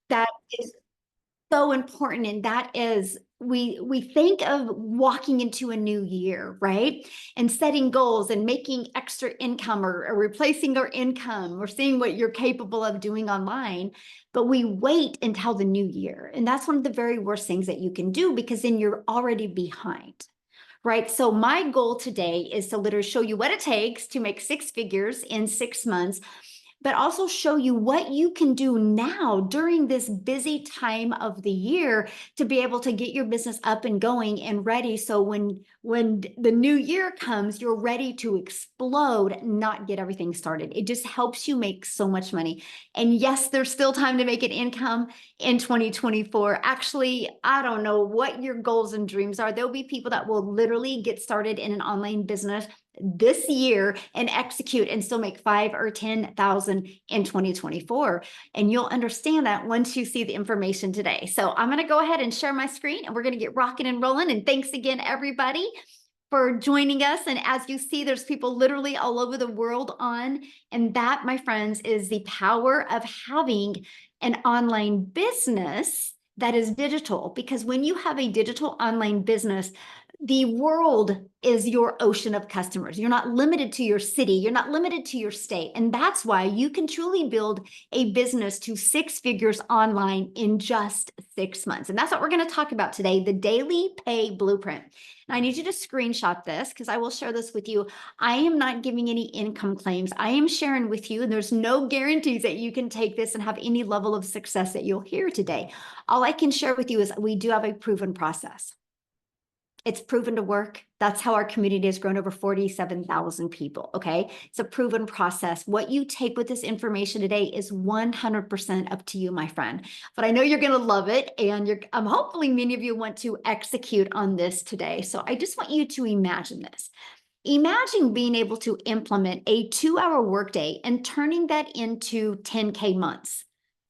That is so important. And that is, we think of walking into a new year, right? And setting goals and making extra income, or replacing our income, or seeing what you're capable of doing online. But we wait until the new year. And that's one of the very worst things that you can do, because then you're already behind. Right. So my goal today is to literally show you what it takes to make six figures in 6 months, but also show you what you can do now during this busy time of the year to be able to get your business up and going and ready. So when the new year comes, you're ready to explode, not get everything started. It just helps you make so much money. And yes, there's still time to make an income in 2024. Actually, I don't know what your goals and dreams are. There'll be people that will literally get started in an online business this year and execute and still make 5 or 10,000 in 2024. And you'll understand that once you see the information today. So I'm going to go ahead and share my screen, and we're going to get rocking and rolling. And thanks again, everybody, for joining us. And as you see, there's people literally all over the world on. And that, my friends, is the power of having an online business that is digital. Because when you have a digital online business, the world is your ocean of customers. You're not limited to your city. You're not limited to your state. And that's why you can truly build a business to six figures online in just 6 months. And that's what we're going to talk about today, the Daily Pay Blueprint. And I need you to screenshot this, because I will share this with you. I am not giving any income claims. I am sharing with you, and there's no guarantees that you can take this and have any level of success that you'll hear today. All I can share with you is we do have a proven process. It's proven to work. That's how our community has grown over 47,000 people, okay? It's a proven process. What you take with this information today is 100% up to you, my friend. But I know you're gonna love it, and hopefully many of you want to execute on this today. So I just want you to imagine this. Imagine being able to implement a 2-hour workday and turning that into 10K months,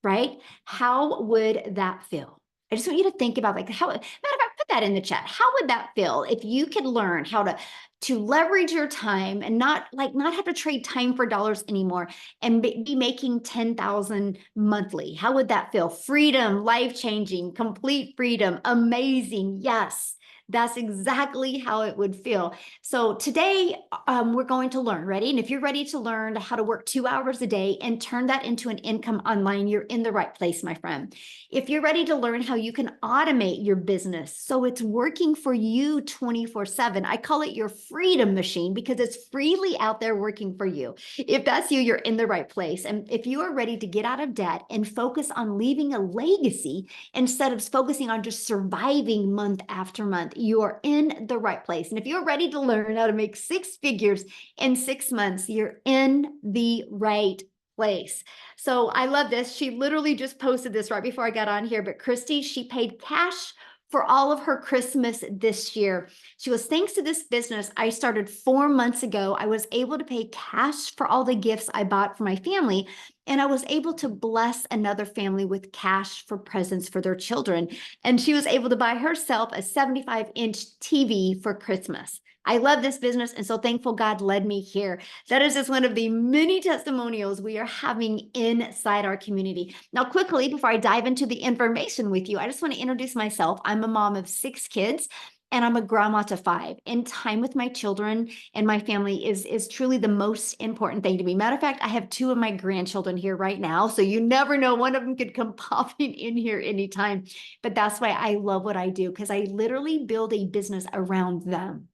right? How would that feel? I just want you to think about, like, how, matter of fact, put that in the chat. How would that feel if you could learn how to leverage your time and not have to trade time for dollars anymore, and be making 10,000 monthly? How would that feel? Freedom, life-changing, complete freedom, amazing. Yes. That's exactly how it would feel. So today, we're going to learn, ready? And if you're ready to learn how to work 2 hours a day and turn that into an income online, you're in the right place, my friend. If you're ready to learn how you can automate your business so it's working for you 24/7, I call it your freedom machine, because it's freely out there working for you. If that's you, you're in the right place. And if you are ready to get out of debt and focus on leaving a legacy instead of focusing on just surviving month after month, you're in the right place. And if you're ready to learn how to make six figures in 6 months, you're in the right place. So I love this. She literally just posted this right before I got on here, but Christy, she paid cash for all of her Christmas this year. She goes, thanks to this business I started 4 months ago, I was able to pay cash for all the gifts I bought for my family. And I was able to bless another family with cash for presents for their children. And she was able to buy herself a 75-inch TV for Christmas. I love this business, and so thankful God led me here. That is just one of the many testimonials we are having inside our community. Now, quickly, before I dive into the information with you, I just want to introduce myself. I'm a mom of 6 kids, and I'm a grandma to 5. And time with my children and my family is truly the most important thing to me. Matter of fact, I have 2 of my grandchildren here right now, so you never know. One of them could come popping in here anytime. But that's why I love what I do, because I literally build a business around them.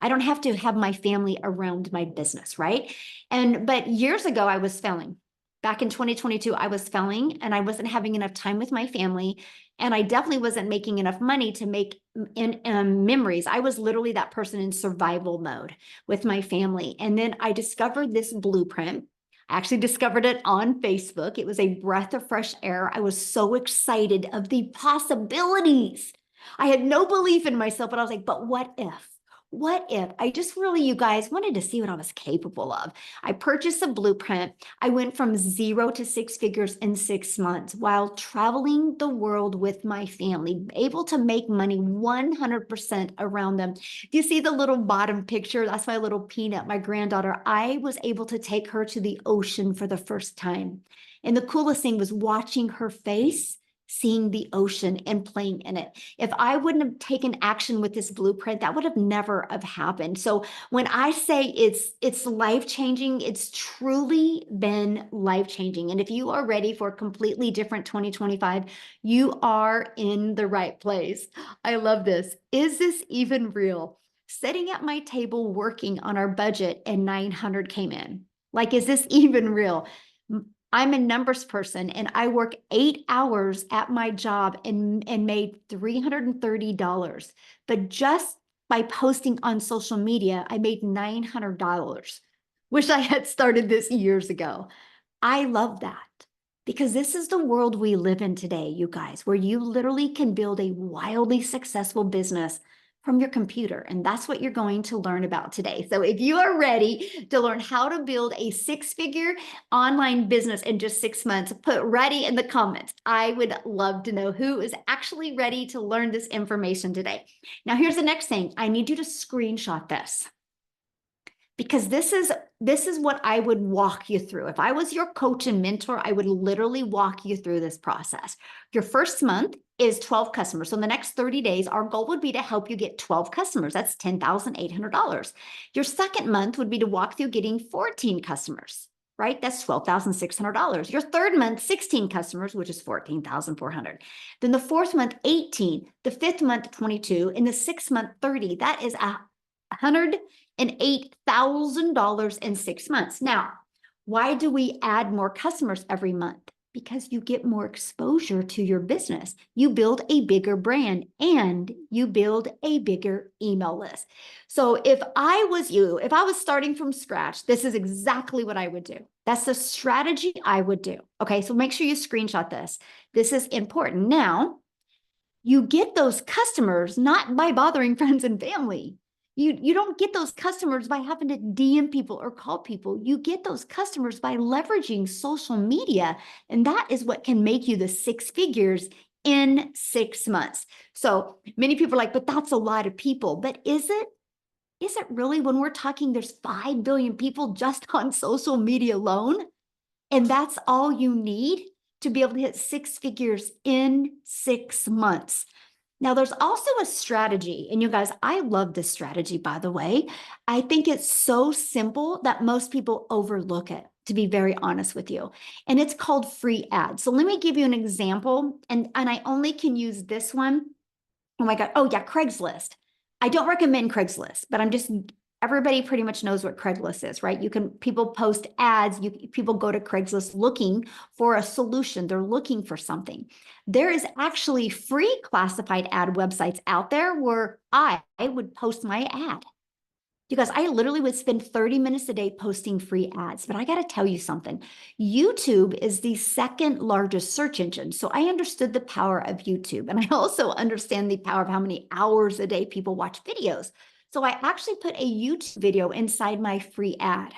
I don't have to have my family around my business, right? But years ago, I was failing. Back in 2022, I was failing, and I wasn't having enough time with my family. And I definitely wasn't making enough money to make memories. I was literally that person in survival mode with my family. And then I discovered this blueprint. I actually discovered it on Facebook. It was a breath of fresh air. I was so excited of the possibilities. I had no belief in myself, but I was like, but what if? What if I just really, you guys, wanted to see what I was capable of? I purchased a blueprint. I went from 0 to 6 figures in 6 months while traveling the world with my family, able to make money 100% around them. Do you see the little bottom picture? That's my little Peanut, my granddaughter. I was able to take her to the ocean for the first time. And the coolest thing was watching her face, seeing the ocean and playing in it. If I wouldn't have taken action with this blueprint, that would have never have happened. So when I say it's life-changing, it's truly been life-changing. And if you are ready for a completely different 2025, you are in the right place. I love this. Is this even real? Sitting at my table working on our budget and 900 came in. Like, is this even real? I'm a numbers person and I work 8 hours at my job and made $330. But just by posting on social media, I made $900. Wish I had started this years ago. I love that because this is the world we live in today, you guys, where you literally can build a wildly successful business from your computer. And that's what you're going to learn about today. So if you are ready to learn how to build a 6-figure online business in just 6 months, put ready in the comments. I would love to know who is actually ready to learn this information today. Now, here's the next thing. I need you to screenshot this, because this is what I would walk you through. If I was your coach and mentor, I would literally walk you through this process. Your first month is 12 customers. So in the next 30 days, our goal would be to help you get 12 customers. That's $10,800. Your second month would be to walk through getting 14 customers, right? That's $12,600. Your third month, 16 customers, which is $14,400. Then the fourth month, 18. The fifth month, 22. And the sixth month, 30. That is $108,000 in 6 months. Now, why do we add more customers every month? Because you get more exposure to your business. You build a bigger brand and you build a bigger email list. So if I was you, if I was starting from scratch, this is exactly what I would do. That's the strategy I would do. Okay, so make sure you screenshot this. This is important. Now, you get those customers not by bothering friends and family. You don't get those customers by having to DM people or call people. You get those customers by leveraging social media. And that is what can make you the 6 figures in 6 months. So many people are like, but that's a lot of people. But is it? Is it really, when we're talking there's 5 billion people just on social media alone? And that's all you need to be able to hit 6 figures in 6 months. Now, there's also a strategy, and you guys, I love this strategy, by the way. I think it's so simple that most people overlook it, to be very honest with you. And it's called free ads. So let me give you an example, and I only can use this one. Oh my God. Oh yeah, Craigslist. I don't recommend Craigslist, but everybody pretty much knows what Craigslist is, right? People post ads, people go to Craigslist looking for a solution. They're looking for something. There is actually free classified ad websites out there where I would post my ad. You guys, I literally would spend 30 minutes a day posting free ads, but I got to tell you something. YouTube is the second largest search engine. So I understood the power of YouTube. And I also understand the power of how many hours a day people watch videos. So I actually put a YouTube video inside my free ad.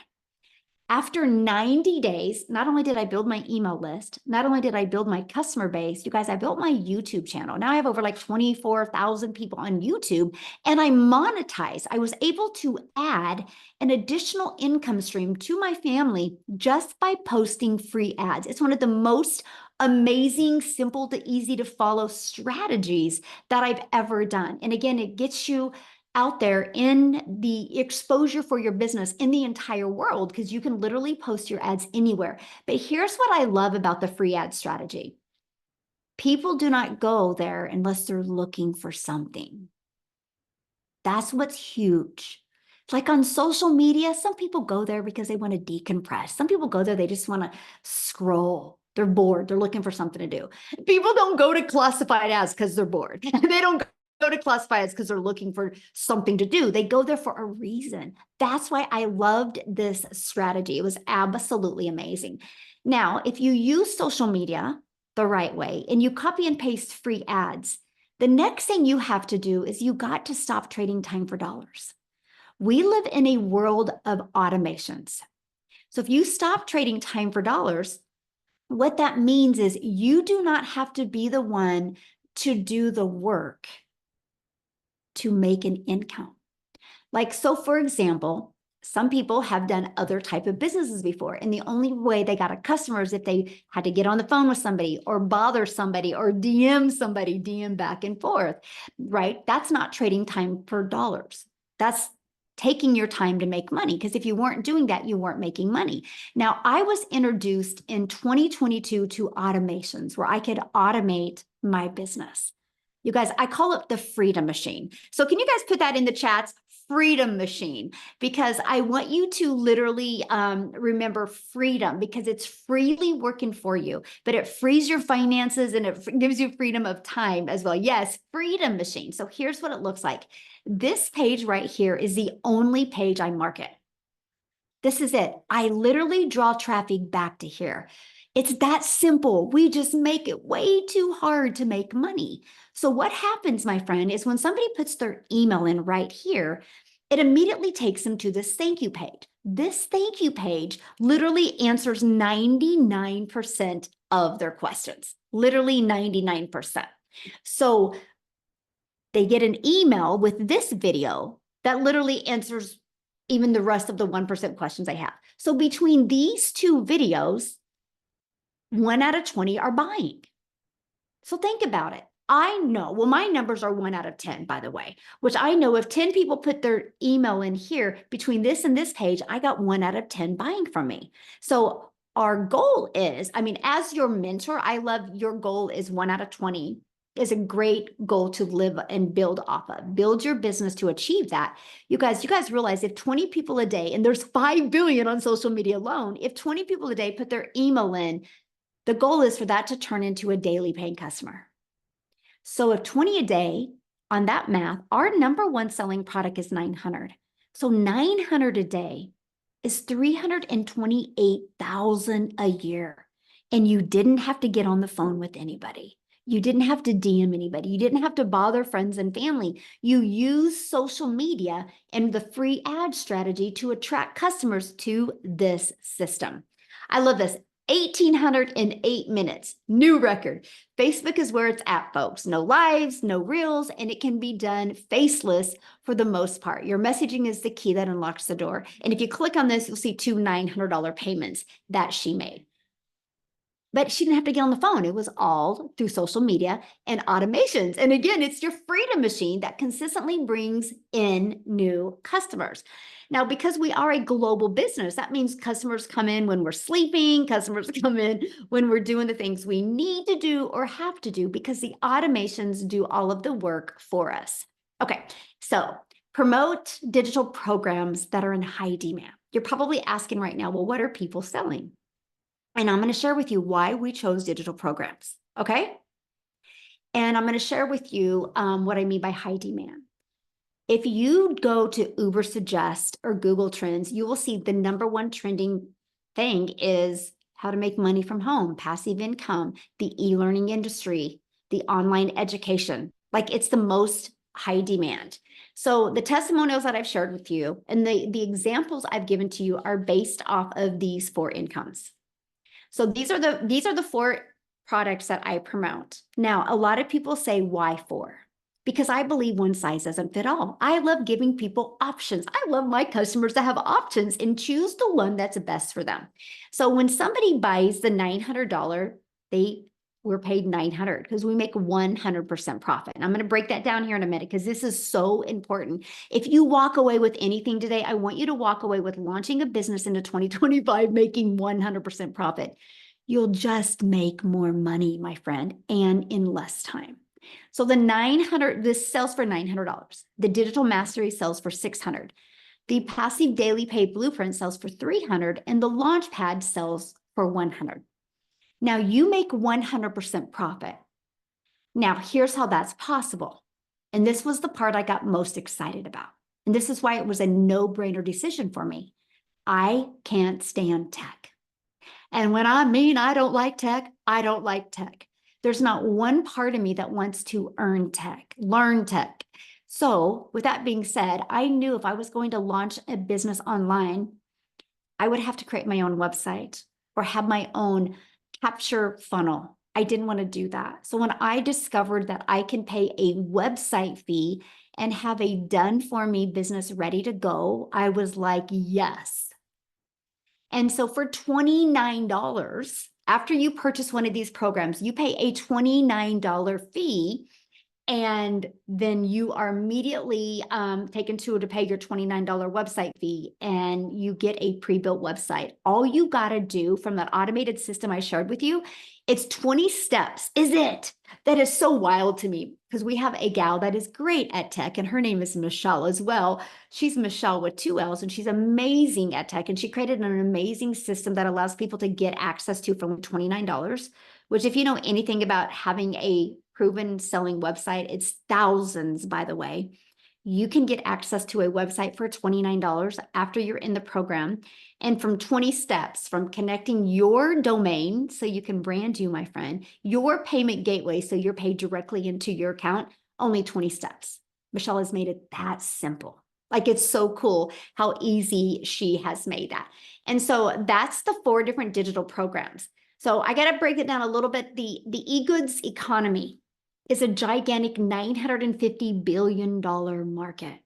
After 90 days, not only did I build my email list, not only did I build my customer base, you guys, I built my YouTube channel. Now I have over like 24,000 people on YouTube and I monetize. I was able to add an additional income stream to my family just by posting free ads. It's one of the most amazing, simple to easy to follow strategies that I've ever done. And again, it gets you out there in the exposure for your business in the entire world, because you can literally post your ads anywhere. But here's what I love about the free ad strategy. People do not go there unless they're looking for something. That's what's huge. Like on social media, some people go there because they want to decompress. Some people go there, they just want to scroll. They're bored. They're looking for something to do. People don't go to classified ads because they're bored. They don't go to classifieds because they're looking for something to do. They go there for a reason. That's why I loved this strategy. It was absolutely amazing. Now, if you use social media the right way and you copy and paste free ads, the next thing you have to do is you got to stop trading time for dollars. We live in a world of automations. So if you stop trading time for dollars, what that means is you do not have to be the one to do the work to make an income. Like, so for example, Some people have done other type of businesses before, and the only way they got a customer is if they had to get on the phone with somebody or bother somebody or DM somebody, DM back and forth, right? That's not trading time for dollars. That's taking your time to make money, because if you weren't doing that, you weren't making money. Now, I was introduced in 2022 to automations where I could automate my business. You guys, I call it the freedom machine. So can you guys put that in the chats? Freedom machine, because I want you to literally remember freedom, because it's freely working for you, but it frees your finances and it gives you freedom of time as well. Yes, freedom machine. So here's what it looks like. This page right here is the only page I market. This is it. I literally draw traffic back to here. It's that simple. We just make it way too hard to make money. So what happens, my friend, is when somebody puts their email in right here, it immediately takes them to this thank you page. This thank you page literally answers 99% of their questions, literally 99%. So they get an email with this video that literally answers even the rest of the 1% questions I have. So between these two videos, 1 out of 20 are buying. So think about it. I know, well, my numbers are 1 out of 10, by the way, which I know if 10 people put their email in here between this and this page, I got 1 out of 10 buying from me. So our goal is, I mean, as your mentor, I love your goal is 1 out of 20 is a great goal to live and build off of. Build your business to achieve that. You guys realize if 20 people a day, and there's 5 billion on social media alone, if 20 people a day put their email in, the goal is for that to turn into a daily paying customer. So if 20 a day on that math, our number one selling product is 900. So 900 a day is 328,000 a year. And you didn't have to get on the phone with anybody. You didn't have to DM anybody. You didn't have to bother friends and family. You use social media and the free ad strategy to attract customers to this system. I love this. 1,808 minutes, new record. Facebook is where it's at, folks. No lives, no reels, and it can be done faceless for the most part. Your messaging is the key that unlocks the door. And if you click on this, you'll see 2 $900 payments that she made. But she didn't have to get on the phone. It was all through social media and automations. And again, it's your freedom machine that consistently brings in new customers. Now, because we are a global business, that means customers come in when we're sleeping, customers come in when we're doing the things we need to do or have to do, because the automations do all of the work for us. Okay, so promote digital programs that are in high demand. You're probably asking right now, well, what are people selling? And I'm going to share with you why we chose digital programs, okay? And I'm going to share with you what I mean by high demand. If you go to Uber Suggest or Google Trends, you will see the number one trending thing is how to make money from home, passive income, the e-learning industry, the online education. Like it's the most high demand. So the testimonials that I've shared with you and the examples I've given to you are based off of these 4 incomes. So these are the 4 products that I promote. Now, a lot of people say, why 4? Because I believe one size doesn't fit all. I love giving people options. I love my customers to have options and choose the one that's best for them. So when somebody buys the $900, we're paid $900 because we make 100% profit. And I'm going to break that down here in a minute because this is so important. If you walk away with anything today, I want you to walk away with launching a business into 2025, making 100% profit. You'll just make more money, my friend, and in less time. So this sells for $900. The digital mastery sells for $600. The passive daily pay blueprint sells for $300, and the Launchpad sells for $100. Now you make 100% profit. Now here's how that's possible. And this was the part I got most excited about. And this is why it was a no-brainer decision for me. I can't stand tech. And when I mean I don't like tech, I don't like tech. There's not one part of me that wants to learn tech. So with that being said, I knew if I was going to launch a business online, I would have to create my own website or have my own capture funnel. I didn't want to do that. So when I discovered that I can pay a website fee and have a done for me business ready to go, I was like, yes. And so for $29, after you purchase one of these programs, you pay a $29 fee, and then you are immediately taken to pay your $29 website fee, and you get a pre-built website. All you got to do from that automated system I shared with you, it's 20 steps, is it? That is so wild to me, because we have a gal that is great at tech, and her name is Michelle as well. She's Michelle with 2 L's, and she's amazing at tech, and she created an amazing system that allows people to get access to from $29, which, if you know anything about having a proven selling website, it's thousands, by the way. You can get access to a website for $29 after you're in the program. And from 20 steps, from connecting your domain so you can brand you, my friend, your payment gateway so you're paid directly into your account, only 20 steps. Michelle has made it that simple. Like, it's so cool how easy she has made that. And so that's the 4 different digital programs. So I got to break it down a little bit. The e-goods economy is a gigantic $950 billion market.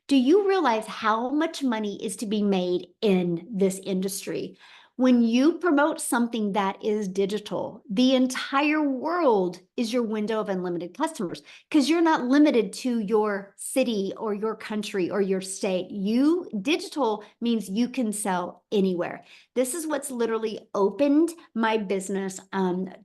Do you realize how much money is to be made in this industry? When you promote something that is digital, the entire world is your window of unlimited customers, because you're not limited to your city or your country or your state. Digital means you can sell anywhere. This is what's literally opened my business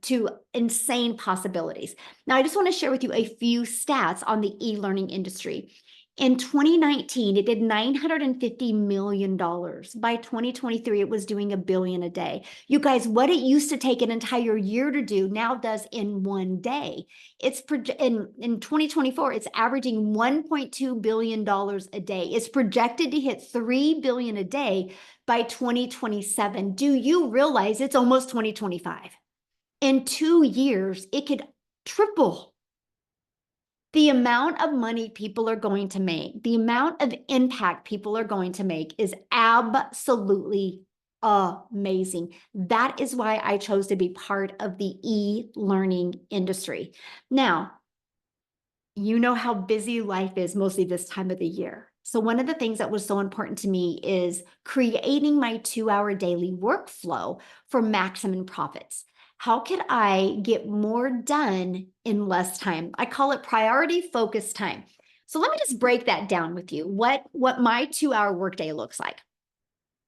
to insane possibilities. Now, I just want to share with you a few stats on the e-learning industry. In 2019, it did $950 million. By 2023, it was doing $1 billion a day. You guys, what it used to take an entire year to do now does in one day. It's in 2024, it's averaging $1.2 billion a day. It's projected to hit $3 billion a day by 2027. Do you realize it's almost 2025? In 2 years, it could triple. The amount of money people are going to make, the amount of impact people are going to make is absolutely amazing. That is why I chose to be part of the e-learning industry. Now, you know how busy life is mostly this time of the year. So one of the things that was so important to me is creating my 2-hour daily workflow for maximum profits. How could I get more done in less time? I call it priority focused time. So let me just break that down with you, what my 2-hour workday looks like.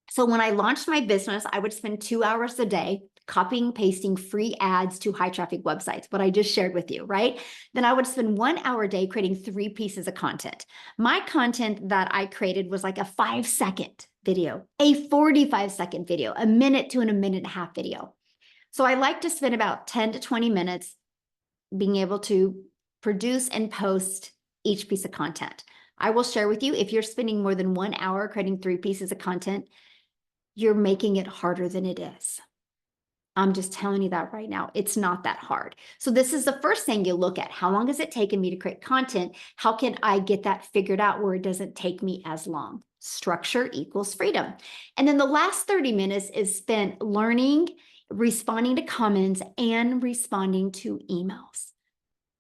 So when I launched my business, I would spend 2 hours a day copying, pasting free ads to high traffic websites, what I just shared with you, right? Then I would spend 1 hour a day creating 3 pieces of content. My content that I created was like a 5-second video, a 45-second video, a minute to a minute and a half video. So I like to spend about 10 to 20 minutes being able to produce and post each piece of content. I will share with you, if you're spending more than 1 hour creating 3 pieces of content, you're making it harder than it is. I'm just telling you that right now. It's not that hard. So this is the first thing you look at. How long has it taken me to create content? How can I get that figured out where it doesn't take me as long? Structure equals freedom. And then the last 30 minutes is spent learning, responding to comments, and responding to emails.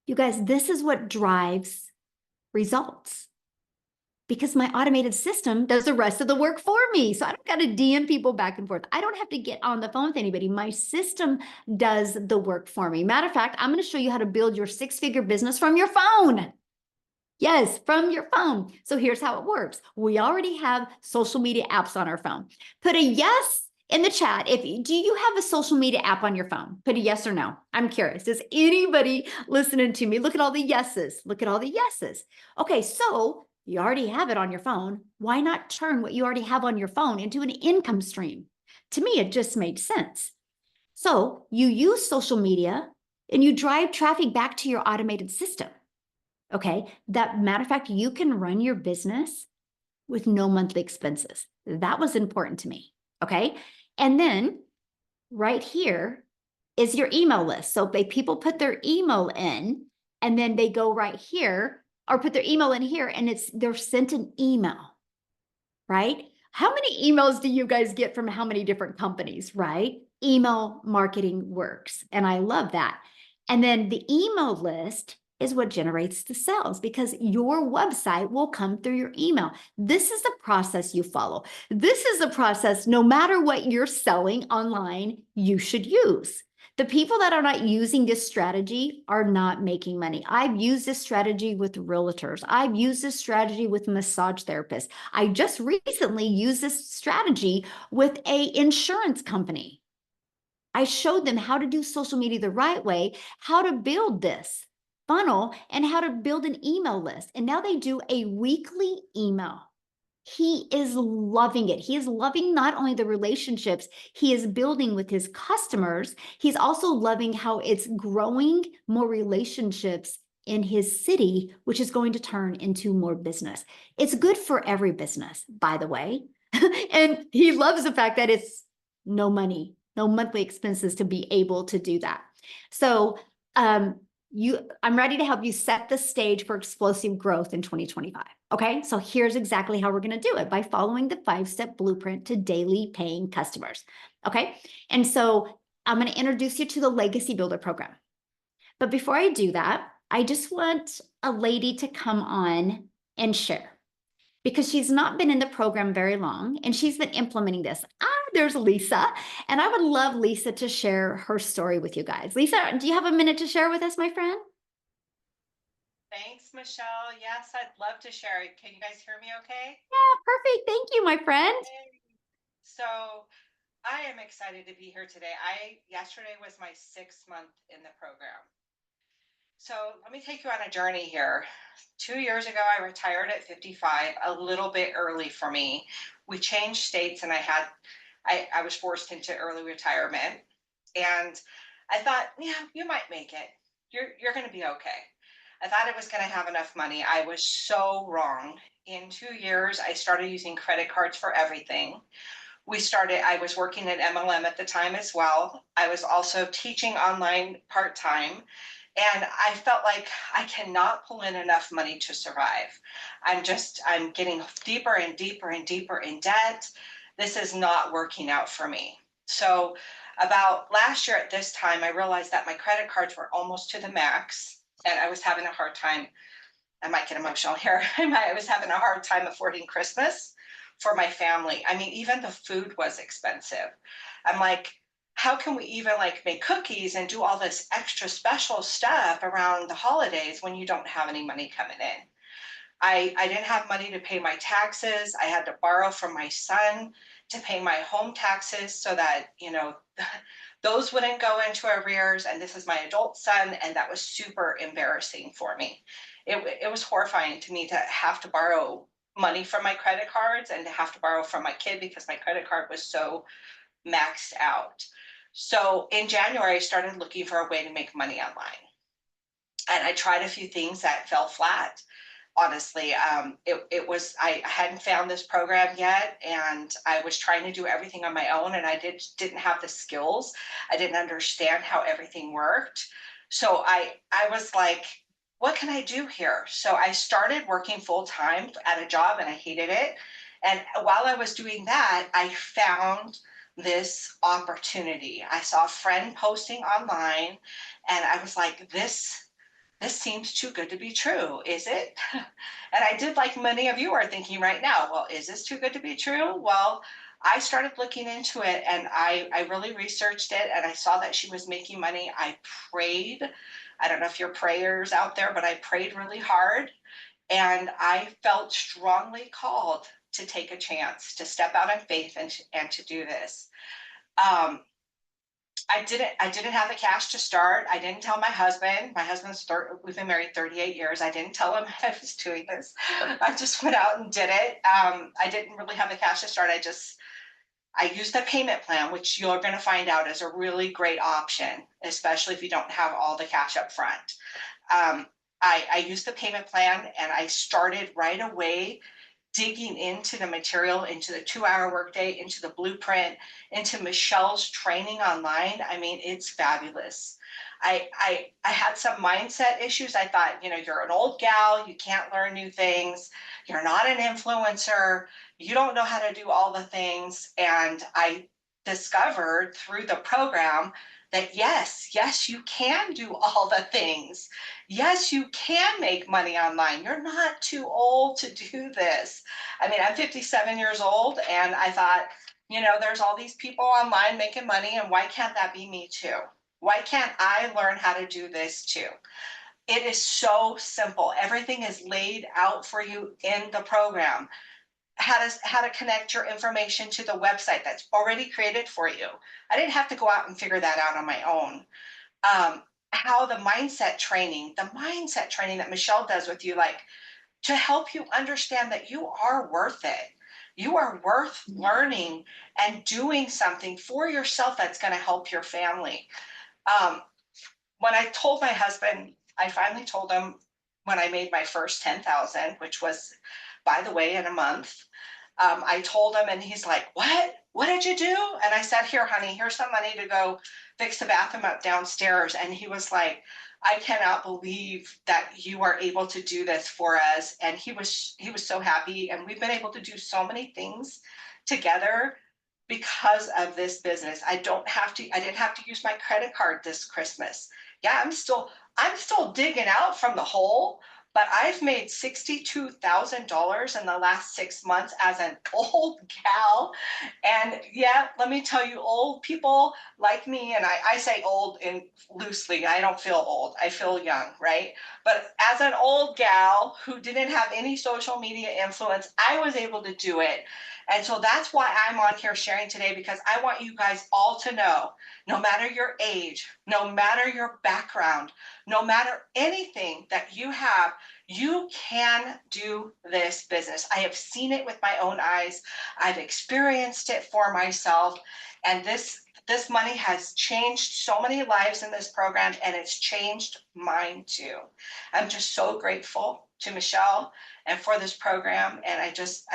You guys, this is what drives results, because my automated system does the rest of the work for me. So I don't got to DM people back and forth. I don't have to get on the phone with anybody. My system does the work for me. Matter of fact, I'm going to show you how to build your 6-figure business from your phone. Yes, from your phone. So here's how it works. We already have social media apps on our phone. Put a yes in the chat. Do you have a social media app on your phone? Put a yes or no. I'm curious. Does anybody listening to me? Look at all the yeses. Look at all the yeses. Okay, so you already have it on your phone. Why not turn what you already have on your phone into an income stream? To me, it just made sense. So you use social media and you drive traffic back to your automated system. Okay, that matter of fact, you can run your business with no monthly expenses. That was important to me. Okay, and then right here is your email list. So if people put their email in and then they go right here, or put their email in here, and they're sent an email, right? How many emails do you guys get from how many different companies, right? email marketing works. And I love that. And then the email list is what generates the sales because your website will come through your email. This is the process you follow. This is a process, no matter what you're selling online, you should use. The people that are not using this strategy are not making money. I've used this strategy with realtors. I've used this strategy with massage therapists. I just recently used this strategy with an insurance company. I showed them how to do social media the right way, how to build this funnel, and how to build an email list. And now they do a weekly email. He is loving it. He is loving not only the relationships he is building with his customers, he's also loving how it's growing more relationships in his city, which is going to turn into more business. It's good for every business, by the way. And he loves the fact that it's no money, no monthly expenses to be able to do that. So I'm ready to help you set the stage for explosive growth in 2025. Okay, so here's exactly how we're going to do it by following the 5-step blueprint to daily paying customers. Okay, and so I'm going to introduce you to the Legacy Builder program. But before I do that, I just want a lady to come on and share because she's not been in the program very long and she's been implementing this. There's Lisa, and I would love Lisa to share her story with you guys. Lisa, do you have a minute to share with us, my friend? Thanks, Michelle. Yes, I'd love to share it. Can you guys hear me okay? Yeah, perfect. Thank you, my friend. Yay. So I am excited to be here today. Yesterday was my 6th month in the program. So let me take you on a journey here. 2 years ago, I retired at 55, a little bit early for me. We changed states and I was forced into early retirement. And I thought, yeah, you might make it. You're going to be okay. I thought I was going to have enough money. I was so wrong. In 2 years, I started using credit cards for everything. I was working at MLM at the time as well. I was also teaching online part time. And I felt like I cannot pull in enough money to survive. I'm getting deeper and deeper and deeper in debt. This is not working out for me. So, about last year at this time, I realized that my credit cards were almost to the max and I was having a hard time. I might get emotional here. I was having a hard time affording Christmas for my family. I mean, even the food was expensive. I'm like, how can we even like make cookies and do all this extra special stuff around the holidays when you don't have any money coming in? I didn't have money to pay my taxes. I had to borrow from my son to pay my home taxes so that, those wouldn't go into arrears. And this is my adult son. And that was super embarrassing for me. It was horrifying to me to have to borrow money from my credit cards and to have to borrow from my kid because my credit card was so maxed out. So in January, I started looking for a way to make money online. And I tried a few things that fell flat. Honestly, I hadn't found this program yet, and I was trying to do everything on my own, and didn't have the skills. I didn't understand how everything worked. So I was like, what can I do here? So I started working full time at a job, and I hated it. And while I was doing that, I found this opportunity. I saw a friend posting online, and I was like, this seems too good to be true, is it? And I did, like many of you are thinking right now, well, is this too good to be true? Well, I started looking into it and I really researched it and I saw that she was making money. I prayed. I don't know if you're prayers out there, but I prayed really hard and I felt strongly called to take a chance, to step out in faith and to do this. Um, I didn't have the cash to start. I didn't tell my husband. We've been married 38 years. I didn't tell him I was doing this. I just went out and did it. I didn't really have the cash to start. I used the payment plan, which you're going to find out is a really great option, especially if you don't have all the cash up front. I used the payment plan and I started right away digging into the material, into the 2-hour workday, into the blueprint, into Michelle's training online. I mean, it's fabulous. I had some mindset issues. I thought, you're an old gal, you can't learn new things, you're not an influencer, you don't know how to do all the things. And I discovered through the program that yes, you can do all the things. Yes, you can make money online. You're not too old to do this. I mean, I'm 57 years old, and I thought, there's all these people online making money, and why can't that be me too? Why can't I learn how to do this too? It is so simple. Everything is laid out for you in the program. How to connect your information to the website that's already created for you. I didn't have to go out and figure that out on my own. How the mindset training that Michelle does with you, like to help you understand that you are worth it. You are worth learning and doing something for yourself that's going to help your family. Um, when I told my husband, I finally told him when I made my first 10,000, which was, by the way, in a month. I told him, and he's like, "What? What did you do?" And I said, "Here, honey, here's some money to go fix the bathroom up downstairs." And he was like, "I cannot believe that you are able to do this for us." And he was so happy, and we've been able to do so many things together because of this business. I didn't have to use my credit card this Christmas. Yeah, I'm still digging out from the hole, but I've made $62,000 in the last 6 months as an old gal. And yeah, let me tell you, old people like me, and I say old in loosely, I don't feel old, I feel young, right? But as an old gal who didn't have any social media influence, I was able to do it. And so that's why I'm on here sharing today, because I want you guys all to know, no matter your age, no matter your background, no matter anything that you have, you can do this business. I have seen it with my own eyes. I've experienced it for myself. And this money has changed so many lives in this program, and it's changed mine too. I'm just so grateful to Michelle and for this program. And I just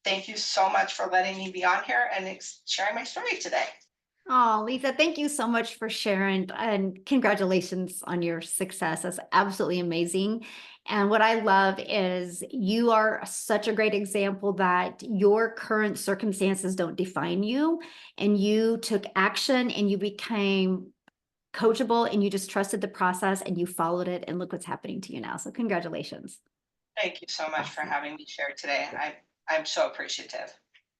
thank you so much for letting me be on here and sharing my story today. Oh, Lisa, thank you so much for sharing and congratulations on your success. That's absolutely amazing. And what I love is you are such a great example that your current circumstances don't define you, and you took action and you became coachable and you just trusted the process and you followed it, and look what's happening to you now. So congratulations. Thank you so much for Awesome. having me share today. I'm so appreciative.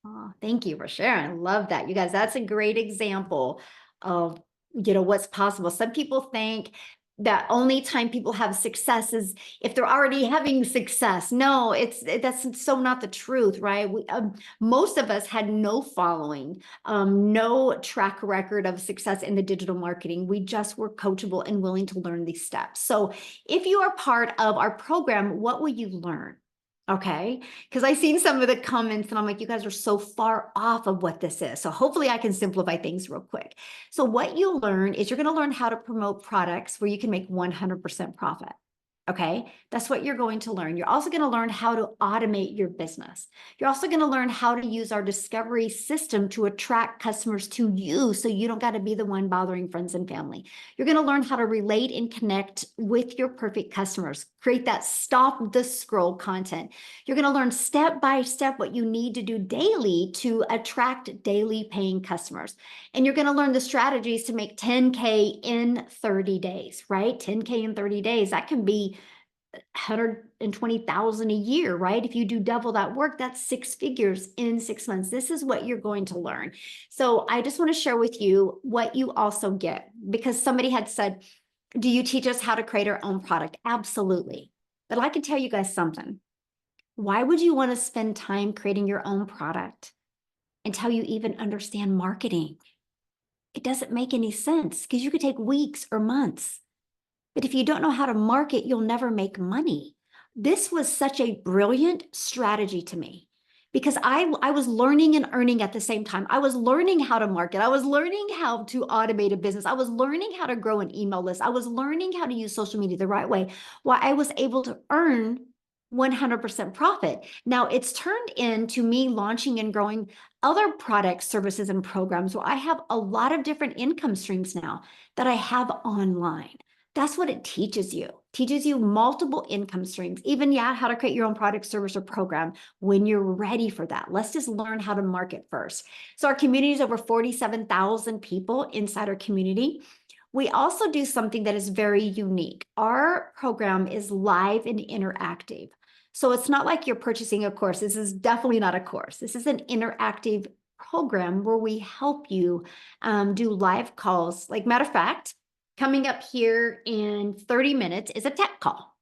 Oh, thank you for sharing. I love that. You guys, that's a great example of, what's possible. Some people think that only time people have success is if they're already having success. No, that's so not the truth, right? Most of us had no following, no track record of success in the digital marketing. We just were coachable and willing to learn these steps. So if you are part of our program, what will you learn? Okay, because I seen some of the comments and I'm like, you guys are so far off of what this is. So hopefully I can simplify things real quick. So what you learn is you're going to learn how to promote products where you can make 100% profit. Okay, that's what you're going to learn. You're also going to learn how to automate your business. You're also going to learn how to use our discovery system to attract customers to you so you don't got to be the one bothering friends and family. You're going to learn how to relate and connect with your perfect customers, create that stop the scroll content. You're going to learn step by step what you need to do daily to attract daily paying customers. And you're going to learn the strategies to make 10K in 30 days, right? 10K in 30 days. That can be 120,000 a year, right? If you do double that work, that's 6 figures in 6 months. This is what you're going to learn. So I just want to share with you what you also get, because somebody had said, do you teach us how to create our own product? Absolutely. But I can tell you guys something. Why would you want to spend time creating your own product until you even understand marketing? It doesn't make any sense, because you could take weeks or months. But if you don't know how to market, you'll never make money. This was such a brilliant strategy to me, because I was learning and earning at the same time. I was learning how to market. I was learning how to automate a business. I was learning how to grow an email list. I was learning how to use social media the right way, while I was able to earn 100% profit. Now it's turned into me launching and growing other products, services, and programs where I have a lot of different income streams now that I have online. That's what it teaches you. Teaches you multiple income streams, even how to create your own product, service, or program when you're ready for that. Let's just learn how to market first. So our community is over 47,000 people inside our community. We also do something that is very unique. Our program is live and interactive. So it's not like you're purchasing a course. This is definitely not a course. This is an interactive program where we help you do live calls. Like, matter of fact, coming up here in 30 minutes is a tech call.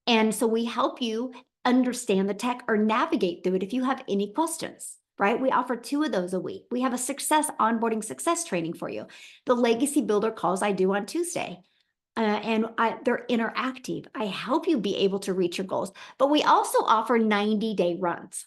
And so we help you understand the tech or navigate through it if you have any questions, right? We offer 2 of those a week. We have a onboarding success training for you. The legacy builder calls I do on Tuesday. They're interactive. I help you be able to reach your goals, but we also offer 90-day runs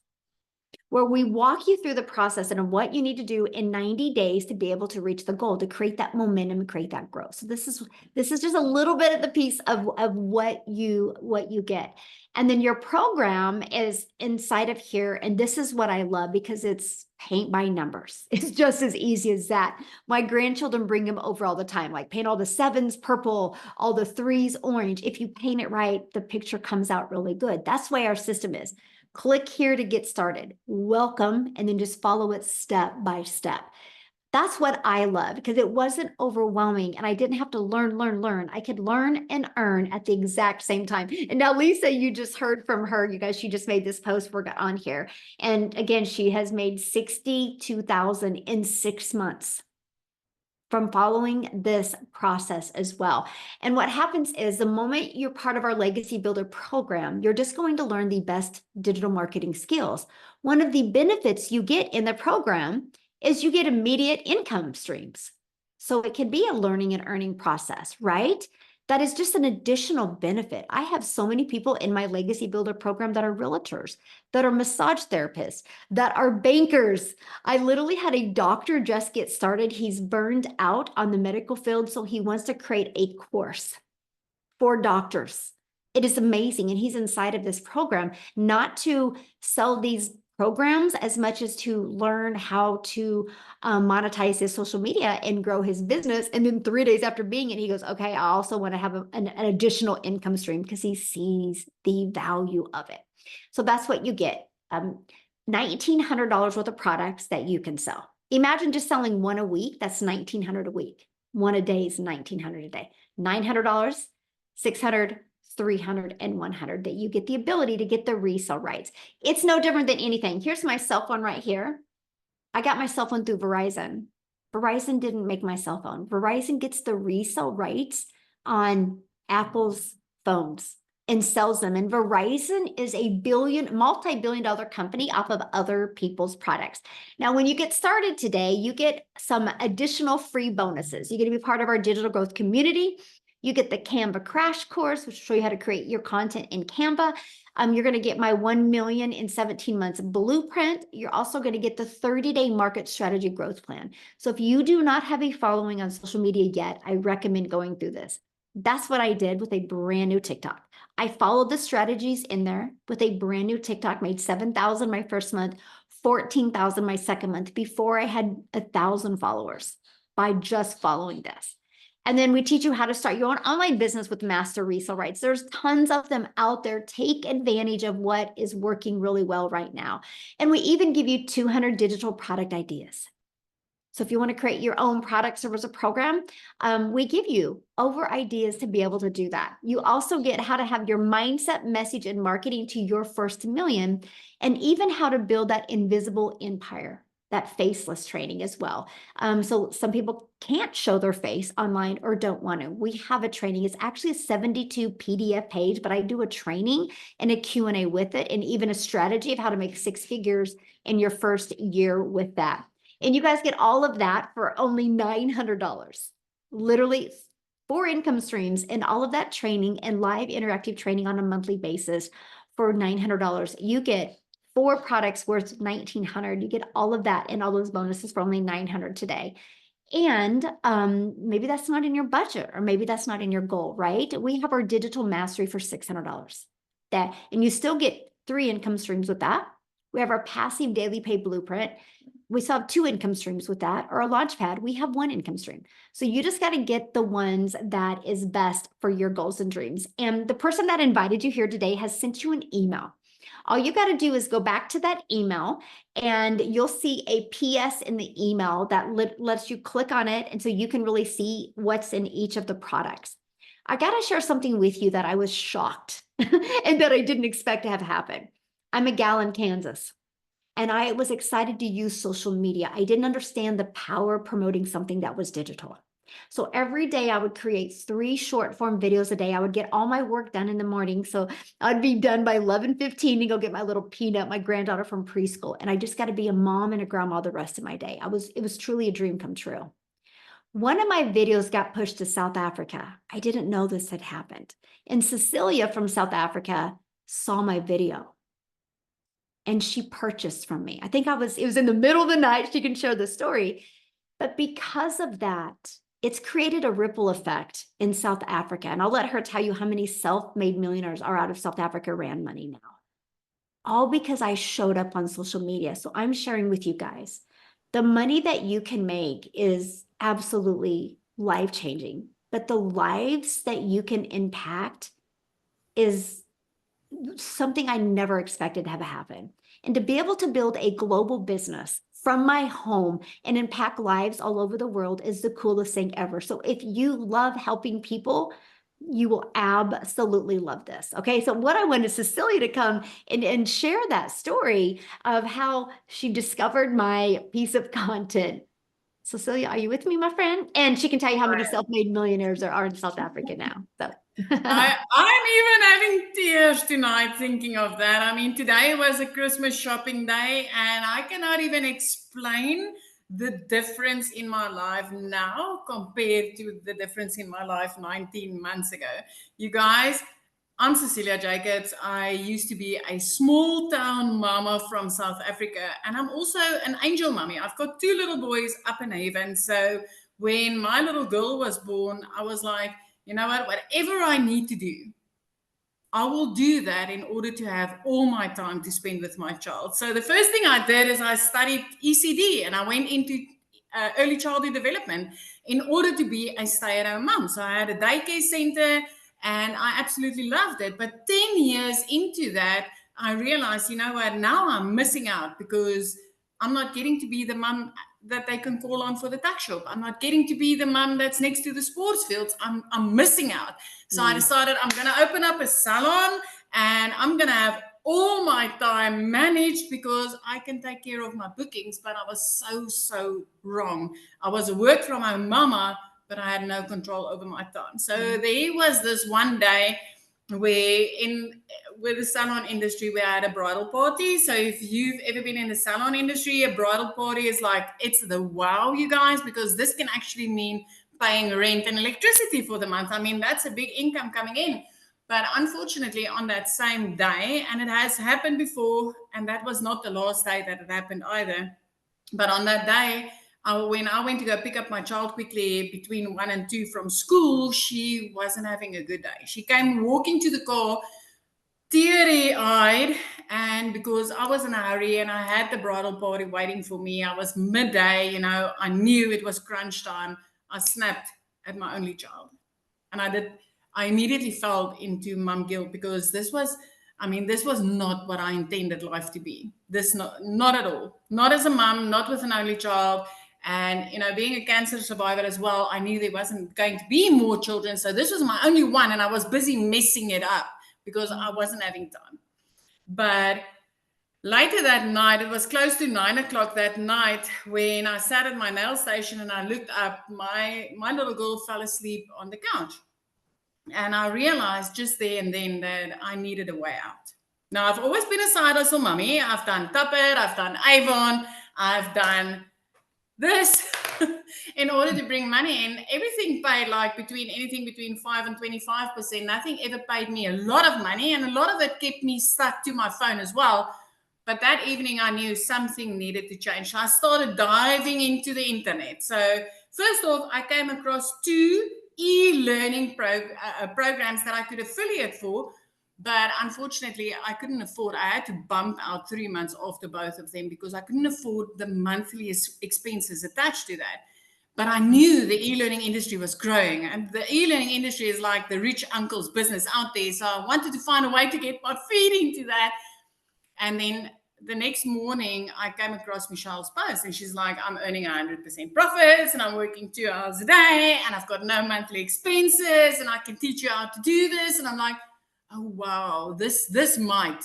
where we walk you through the process and what you need to do in 90 days to be able to reach the goal, to create that momentum and create that growth. So this is just a little bit of the piece of what you get. And then your program is inside of here. And this is what I love, because it's paint by numbers. It's just as easy as that. My grandchildren bring them over all the time, like paint all the 7s purple, all the 3s orange. If you paint it right, the picture comes out really good. That's why our system is. Click here to get started. Welcome, and then just follow it step by step. That's what I love, because it wasn't overwhelming and I didn't have to learn. I could learn and earn at the exact same time. And now Lisa, you just heard from her, you guys, she just made this post for on here. And again, she has made 62,000 in 6 months from following this process as well. And what happens is, the moment you're part of our Legacy Builder program, you're just going to learn the best digital marketing skills. One of the benefits you get in the program is you get immediate income streams. So it can be a learning and earning process, right? That is just an additional benefit. I have so many people in my Legacy Builder program that are realtors, that are massage therapists, that are bankers. I literally had a doctor just get started. He's burned out on the medical field, so he wants to create a course for doctors. It is amazing. And he's inside of this program, not to sell these programs as much as to learn how to monetize his social media and grow his business. And then 3 days after being it, he goes, okay, I also want to have an additional income stream, because he sees the value of it. So that's what you get. $1,900 worth of products that you can sell. Imagine just selling 1 a week. That's $1,900 a week. 1 a day is $1,900 a day. $900, $600, $300, and $100, that you get the ability to get the resale rights. It's no different than anything. Here's my cell phone right here. I got my cell phone through Verizon. Verizon didn't make my cell phone. Verizon gets the resale rights on Apple's phones and sells them. And Verizon is a multi-billion-dollar company off of other people's products. Now, when you get started today, you get some additional free bonuses. You get to be part of our digital growth community. You get the Canva crash course, which will show you how to create your content in Canva. You're going to get my 1 million in 17 months blueprint. You're also going to get the 30-day market strategy growth plan. So if you do not have a following on social media yet, I recommend going through this. That's what I did with a brand new TikTok. I followed the strategies in there with a brand new TikTok, made 7,000 my first month, 14,000 my second month, before I had 1,000 followers, by just following this. And then we teach you how to start your own online business with master resale rights. There's tons of them out there. Take advantage of what is working really well right now. And we even give you 200 digital product ideas. So if you want to create your own product, service, or program, we give you over ideas to be able to do that. You also get how to have your mindset, message, and marketing to your first million, and even how to build that invisible empire, that faceless training as well. So some people can't show their face online or don't want to. We have a training. It's actually a 72 PDF page, but I do a training and a Q&A with it, and even a strategy of how to make 6 figures in your first year with that. And you guys get all of that for only $900. Literally 4 income streams and all of that training and live interactive training on a monthly basis for $900. You get 4 products worth $1,900. You get all of that and all those bonuses for only $900 today. And maybe that's not in your budget, or maybe that's not in your goal, right? We have our digital mastery for $600. And you still get 3 income streams with that. We have our passive daily pay blueprint. we still have 2 income streams with that, or a Launchpad, we have 1 income stream. So you just got to get the ones that is best for your goals and dreams. And the person that invited you here today has sent you an email. All you got to do is go back to that email and you'll see a PS in the email that lets you click on it. And so you can really see what's in each of the products. I got to share something with you that I was shocked and that I didn't expect to have happen. I'm a gal in Kansas. And I was excited to use social media. I didn't understand the power of promoting something that was digital. So every day I would create 3 short form videos a day. I would get all my work done in the morning. So I'd be done by 11:15 and go get my little Peanut, my granddaughter from preschool. And I just got to be a mom and a grandma the rest of my day. It was truly a dream come true. One of my videos got pushed to South Africa. I didn't know this had happened. And Cecilia from South Africa saw my video. And she purchased from me. I think it was in the middle of the night. She can share the story. But because of that, it's created a ripple effect in South Africa. And I'll let her tell you how many self-made millionaires are out of South Africa ran money now. All because I showed up on social media. So I'm sharing with you guys, the money that you can make is absolutely life-changing. But the lives that you can impact is something I never expected to have happen. And to be able to build a global business from my home and impact lives all over the world is the coolest thing ever. So if you love helping people, you will absolutely love this. Okay, so what I wanted Cecilia to come and share that story of how she discovered my piece of content. Cecilia, are you with me, my friend? And she can tell you how many self-made millionaires there are in South Africa now. So I'm even having tears tonight thinking of that. I mean, today was a Christmas shopping day, and I cannot even explain the difference in my life now compared to the difference in my life 19 months ago. You guys, I'm Cecilia Jacobs. I used to be a small town mama from South Africa, and I'm also an angel mommy. I've got 2 little boys up in Haven. So when my little girl was born, I was like, you know what, whatever I need to do, I will do that in order to have all my time to spend with my child. So the first thing I did is I studied ECD and I went into early childhood development in order to be a stay-at-home mom. So I had a daycare center and I absolutely loved it. But 10 years into that, I realized, you know what, now I'm missing out because I'm not getting to be the mom that they can call on for the tuck shop. I'm not getting to be the mom that's next to the sports fields. I'm missing out. So I decided I'm going to open up a salon and I'm going to have all my time managed because I can take care of my bookings. But I was so wrong. I was a work from home mama, but I had no control over my time. So there was this one day where with the salon industry, we had a bridal party. So if you've ever been in the salon industry, a bridal party is like, it's the wow, you guys, because this can actually mean paying rent and electricity for the month. I mean, that's a big income coming in. But unfortunately, on that same day, and it has happened before, and that was not the last day that it happened either. But on that day, when I went to go pick up my child quickly between 1 and 2 from school, she wasn't having a good day. She came walking to the car, teary-eyed, and because I was in a hurry and I had the bridal party waiting for me, I was midday, you know, I knew it was crunch time. I snapped at my only child. And I immediately fell into mom guilt because this was not what I intended life to be. Not at all. Not as a mom, not with an only child. And, you know, being a cancer survivor as well, I knew there wasn't going to be more children. So this was my only one. And I was busy messing it up because I wasn't having time. But later that night, it was close to 9 o'clock that night when I sat at my nail station and I looked up, my little girl fell asleep on the couch. And I realized just there and then that I needed a way out. Now, I've always been a side hustle mommy. I've done Tuppet, I've done Avon, I've done this in order to bring money in. Everything paid like anything between 5 and 25%. Nothing ever paid me a lot of money, and a lot of it kept me stuck to my phone as well. But that evening I knew something needed to change. So I started diving into the internet. So first off, I came across 2 e-learning programs that I could affiliate for But unfortunately, I couldn't afford, I had to bump out 3 months after both of them because I couldn't afford the monthly expenses attached to that. But I knew the e-learning industry was growing, and the e-learning industry is like the rich uncle's business out there. So I wanted to find a way to get my feet into that. And then the next morning, I came across Michelle's post, and she's like, I'm earning 100% profits, and I'm working 2 hours a day, and I've got no monthly expenses, and I can teach you how to do this. And I'm like, oh wow, this might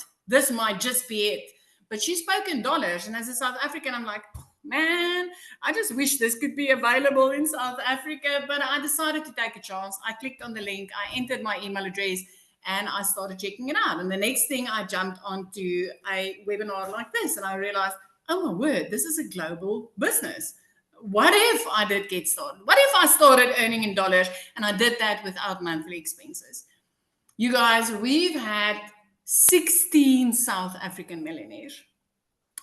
just be it. But she spoke in dollars, and as a South African, I'm like, man, I just wish this could be available in South Africa. But I decided to take a chance. I clicked on the link, I entered my email address, and I started checking it out. And the next thing, I jumped onto a webinar like this, and I realized, oh my word, this is a global business. What if I did get started? What if I started earning in dollars and I did that without monthly expenses? You guys, we've had 16 South African millionaires.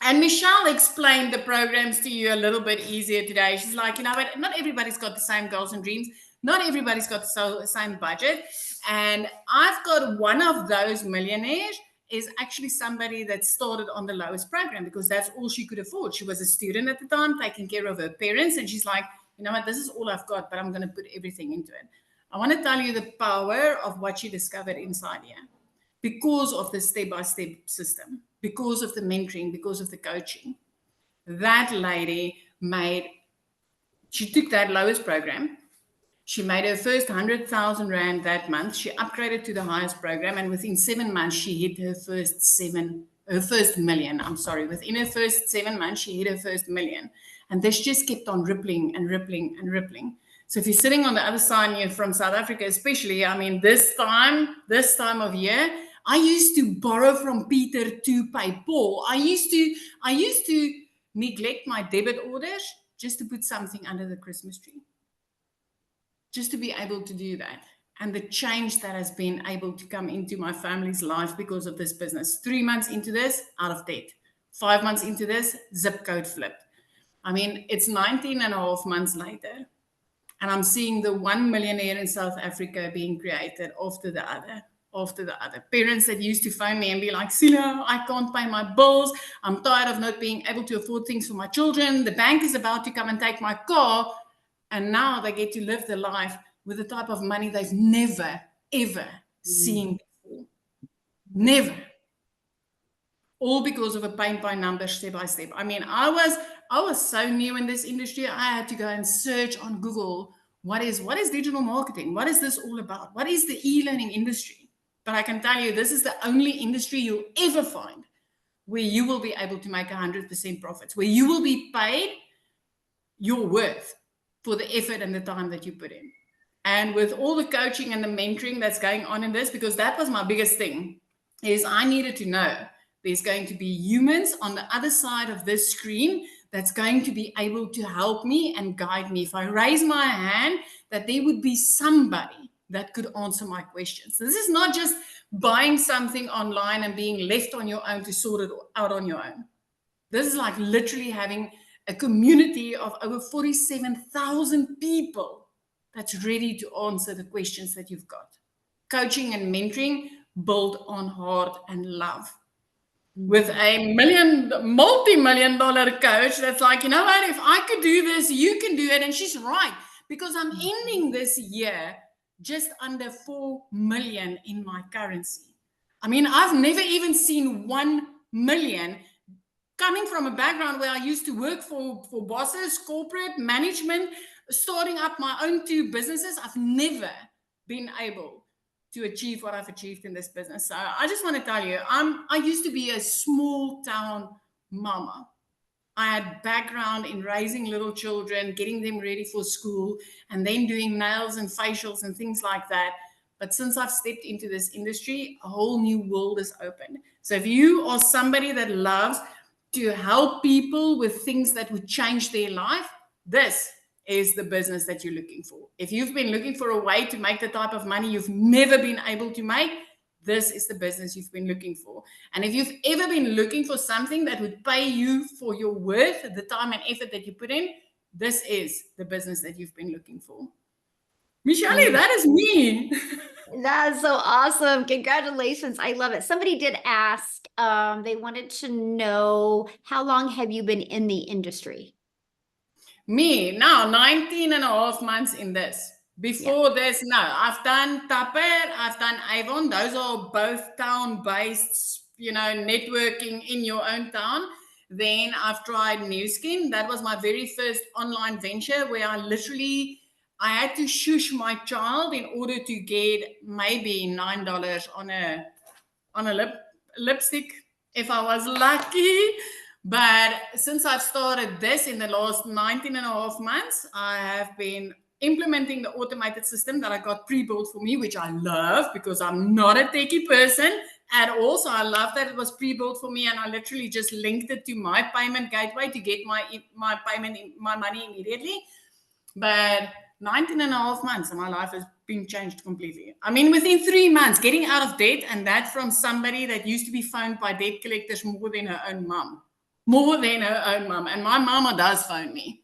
And Michelle explained the programs to you a little bit easier today. She's like, you know what, not everybody's got the same goals and dreams. Not everybody's got the same budget. And I've got one of those millionaires is actually somebody that started on the lowest program because that's all she could afford. She was a student at the time, taking care of her parents. And she's like, you know what, this is all I've got, but I'm going to put everything into it. I want to tell you the power of what she discovered inside here because of the step-by-step system, because of the mentoring, because of the coaching. That lady she took that lowest program. She made her first 100,000 Rand that month. She upgraded to the highest program. And within 7 months, she hit her first million. Within her first 7 months, she hit her first million. And this just kept on rippling and rippling and rippling. So if you're sitting on the other side, you're from South Africa, especially, I mean, this time of year, I used to borrow from Peter to pay Paul. I used to neglect my debit orders just to put something under the Christmas tree. Just to be able to do that. And the change that has been able to come into my family's life because of this business. 3 months into this, out of debt. 5 months into this, zip code flipped. I mean, it's 19 and a half months later. And I'm seeing the one millionaire in South Africa being created after the other. Parents that used to phone me and be like, Sila, I can't pay my bills. I'm tired of not being able to afford things for my children. The bank is about to come and take my car. And now they get to live their life with the type of money they've never, ever seen before. Never. All because of a paint by numbers, step by step. I mean, I was so new in this industry. I had to go and search on Google, what is digital marketing? What is this all about? What is the e-learning industry? But I can tell you, this is the only industry you'll ever find where you will be able to make 100% profits, where you will be paid your worth for the effort and the time that you put in. And with all the coaching and the mentoring that's going on in this, because that was my biggest thing, is I needed to know there's going to be humans on the other side of this screen that's going to be able to help me and guide me. If I raise my hand, that there would be somebody that could answer my questions. This is not just buying something online and being left on your own to sort it out on your own. This is like literally having a community of over 47,000 people that's ready to answer the questions that you've got. Coaching and mentoring built on heart and love. With a multi-million dollar coach that's like, you know what, if I could do this, you can do it. And she's right, because I'm ending this year just under 4 million in my currency. I mean, I've never even seen 1 million. Coming from a background where I used to work for bosses, corporate management, starting up my own 2 businesses, I've never been able to achieve what I've achieved in this business. So I just want to tell you, I used to be a small town mama. I had background in raising little children, getting them ready for school, and then doing nails and facials and things like that. But since I've stepped into this industry, a whole new world is open. So if you are somebody that loves to help people with things that would change their life, this is the business that you're looking for. If you've been looking for a way to make the type of money you've never been able to make, this is the business you've been looking for. And if you've ever been looking for something that would pay you for your worth, the time and effort that you put in, this is the business that you've been looking for. Michelle, that is me. That's so awesome. Congratulations. I love it. Somebody did ask, they wanted to know, how long have you been in the industry? Me, now 19 and a half months in this. Before this, no, I've done Tupper, I've done Avon. Those are both town-based, networking in your own town. Then I've tried New Skin. That was my very first online venture where I had to shush my child in order to get maybe $9 on a lipstick if I was lucky. But since I've started this in the last 19 and a half months, I have been implementing the automated system that I got pre-built for me, which I love because I'm not a techie person at all. So I love that it was pre-built for me, and I literally just linked it to my payment gateway to get my money immediately. But 19 and a half months and my life has been changed completely. I mean, within 3 months, getting out of debt, and that from somebody that used to be phoned by debt collectors more than her own mom. And my mama does phone me.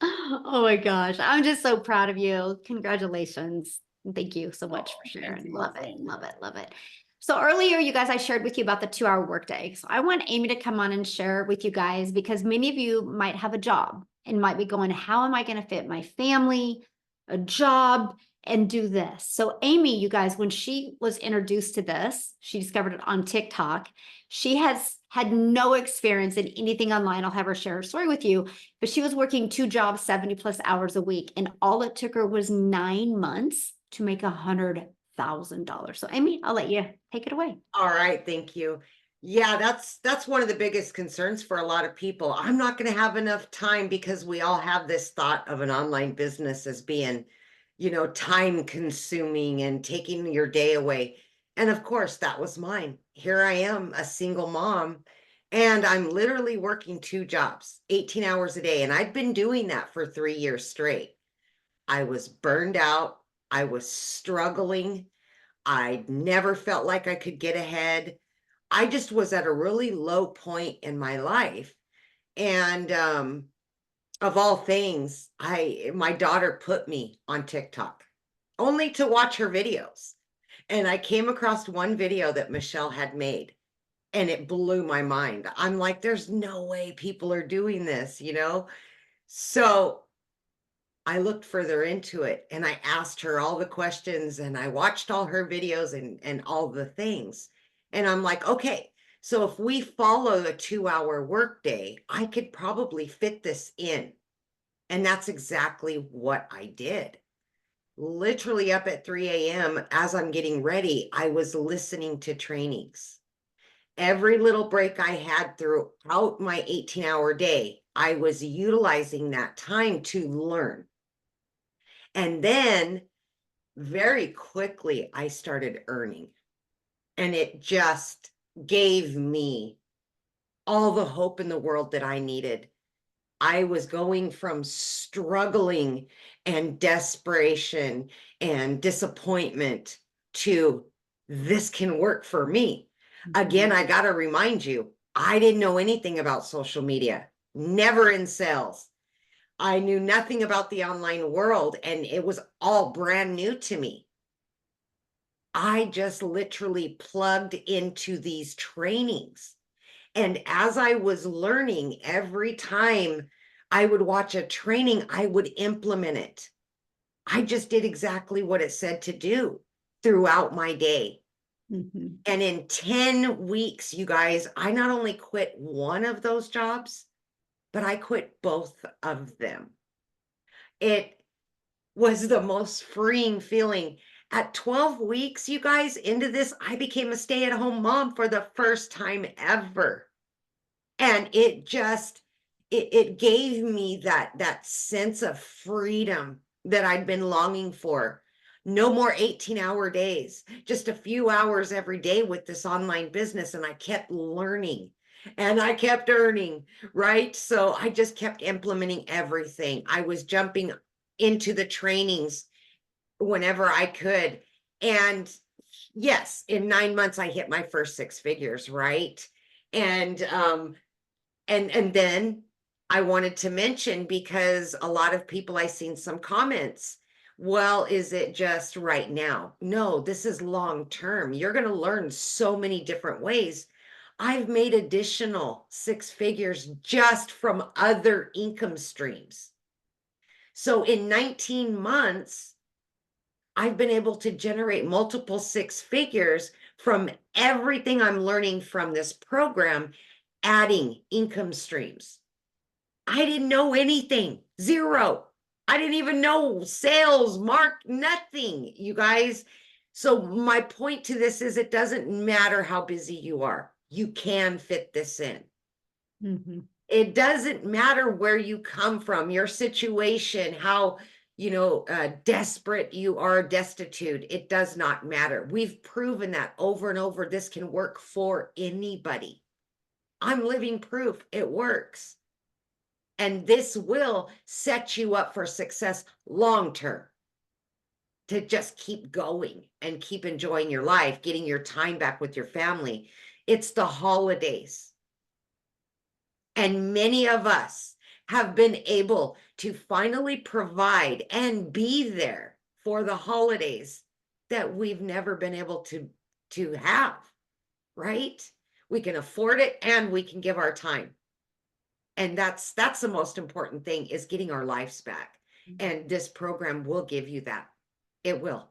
Oh my gosh. I'm just so proud of you. Congratulations. Thank you so much for sharing. Love it. Love it. Love it. So earlier, you guys, I shared with you about the 2-hour workday. So I want Amy to come on and share with you guys, because many of you might have a job and might be going, how am I going to fit my family, a job, and do this? So Amy, you guys, when she was introduced to this, she discovered it on TikTok. She has had no experience in anything online. I'll have her share her story with you, but she was working 2 jobs, 70+ hours a week. And all it took her was 9 months to make $100,000. So Amy, I'll let you take it away. All right, thank you. Yeah, that's one of the biggest concerns for a lot of people. I'm not going to have enough time, because we all have this thought of an online business as being, time consuming and taking your day away. And of course, that was mine. Here I am, a single mom, and I'm literally working 2 jobs, 18 hours a day. And I'd been doing that for 3 years straight. I was burned out. I was struggling. I never felt like I could get ahead. I just was at a really low point in my life. And of all things, my daughter put me on TikTok only to watch her videos. And I came across one video that Michelle had made, and it blew my mind. I'm like, there's no way people are doing this, So I looked further into it, and I asked her all the questions, and I watched all her videos and all the things. And I'm like, okay, so if we follow a 2-hour workday, I could probably fit this in. And that's exactly what I did. Literally up at 3 a.m. as I'm getting ready, I was listening to trainings. Every little break I had throughout my 18-hour day, I was utilizing that time to learn. And then very quickly, I started earning. And it just gave me all the hope in the world that I needed. I was going from struggling and desperation and disappointment to, this can work for me. Again, I got to remind you, I didn't know anything about social media, never in sales. I knew nothing about the online world, and it was all brand new to me. I just literally plugged into these trainings. And as I was learning, every time I would watch a training, I would implement it. I just did exactly what it said to do throughout my day. And in 10 weeks, you guys, I not only quit one of those jobs, but I quit both of them. It was the most freeing feeling. At 12 weeks, you guys, into this, I became a stay-at-home mom for the first time ever. And it just, it gave me that sense of freedom that I'd been longing for. No more 18-hour days, just a few hours every day with this online business. And I kept learning and I kept earning, right? So I just kept implementing everything. I was jumping into the trainings whenever I could. And yes, in 9 months, I hit my first 6 figures, right? And then I wanted to mention, because a lot of people, I seen some comments, well, is it just right now? No, this is long term. You're going to learn so many different ways. I've made additional six figures just from other income streams. So in 19 months, I've been able to generate multiple six figures from everything I'm learning from this program, adding income streams. I didn't know anything, zero. I didn't even know sales, nothing, you guys. So my point to this is it doesn't matter how busy you are. You can fit this in. Mhm. It doesn't matter where you come from, your situation, how, desperate you are, destitute. It does not matter. We've proven that over and over. This can work for anybody. I'm living proof it works. And this will set you up for success long term, to just keep going and keep enjoying your life, getting your time back with your family. It's the holidays. And many of us have been able to finally provide and be there for the holidays that we've never been able to have, right? We can afford it and we can give our time. And that's the most important thing, is getting our lives back. And this program will give you that. It will.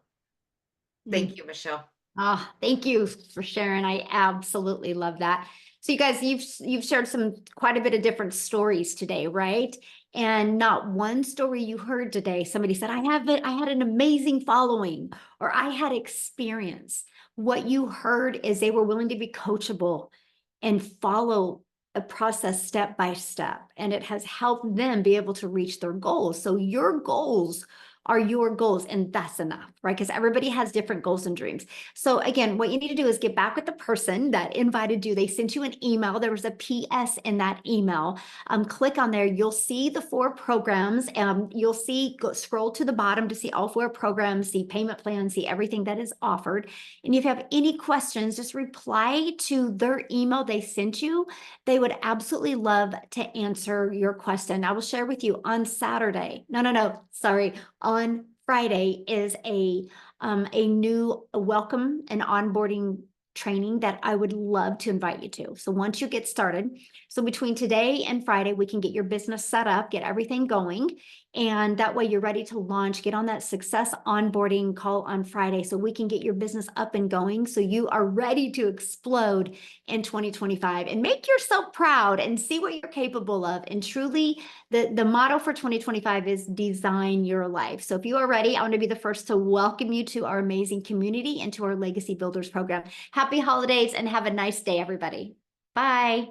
Thank you, Michelle. Ah, thank you for sharing. I absolutely love that. So you guys, you've shared quite a bit of different stories today, right? And not one story you heard today, somebody said, I had an amazing following, or I had experience. What you heard is they were willing to be coachable and follow a process step by step, and it has helped them be able to reach their goals. So your goals are your goals, and that's enough, right? Because everybody has different goals and dreams. So again, what you need to do is get back with the person that invited you. They sent you an email. There was a PS in that email. Click on there. You'll see the 4 programs. You'll see, scroll to the bottom to see all 4 programs, see payment plans, see everything that is offered. And if you have any questions, just reply to their email they sent you. They would absolutely love to answer your question. I will share with you on Saturday. Sorry. On Friday is a new welcome and onboarding training that I would love to invite you to. So once you get started, so between today and Friday, we can get your business set up, get everything going. And that way you're ready to launch, get on that success onboarding call on Friday so we can get your business up and going. So you are ready to explode in 2025 and make yourself proud and see what you're capable of. And truly the motto for 2025 is design your life. So if you are ready, I want to be the first to welcome you to our amazing community and to our Legacy Builders program. Happy holidays and have a nice day, everybody. Bye.